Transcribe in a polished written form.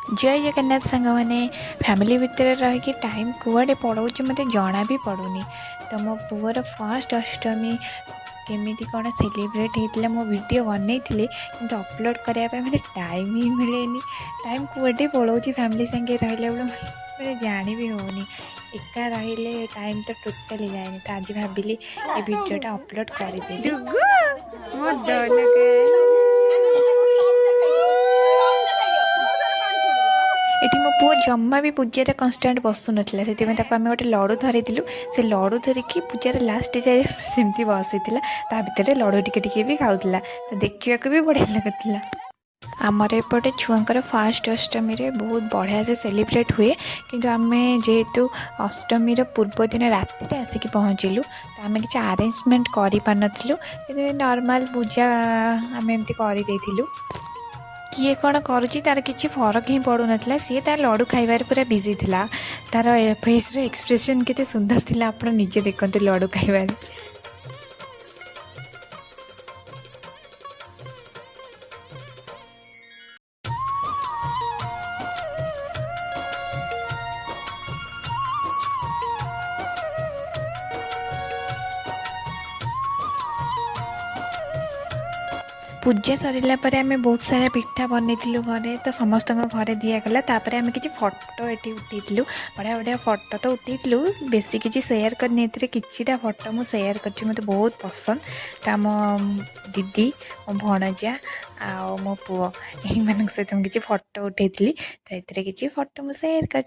जय जगन्नाथ सांग मैंने फैमिली भितर रही टाइम कुआडे पड़ोची मत जना भी पड़ूनी। तो मो पुअर फर्स्ट अष्टमी केमिति कौन सेलिब्रेट होता मो वीडियो बनई कि अपलोड करने मत टाइम ही मिले। टाइम कुआडे पड़ोची फैमिली संगे रहा मतलब जान भी होनी एका रही टाइम तो टोटाली जाए। तो आज भाविली ये वीडियोटा अपलोड करदेवी। एटी मो पुओ जम्मा भी पूजार कन्स्टाट बसु नाला से आम गोटे लड़ू धरी से लड़ू धरिकी पूजार लास्ट जाए सेमती बसी ता भितर लड़ू टिके भी खाऊला। तो देखा भी बढ़िया लगुला। आमर एपटे छुआंकर फास्ट अष्टमी रे बहुत बढ़िया से सेलिब्रेट हुए किंतु आम जेहेतु अष्टमी पूर्व दिन राति आसिक पहुँचलु तो आम किसी आरेंजमेंट कर पार्लु नॉर्मल पूजा आम एमती कर किए कौन करुच्ची तार किसी फरक ही पड़ू ना सी तार लड़ू खाइबार पूरा बिजी था। तार फेस रो एक्सप्रेशन केते सुंदर थिला आपण निजे देखते लड़ू खाइबार। पूजा सरला आम बहुत सारा पिठा बनईलु घरे तो समस्त घरे दिगला। आम कि फटो ये उठेलु बढ़िया बढ़िया फटो तो उठेलु बेसी किसी सेयार करनी किटा फटो मुझे सेयार कर मत बहुत पसंद। तो मो दीदी मो भणजा आ मो पुओ यही सहित किसी फटो उठेली तो ये किसी फटो मुझे सेयार कर।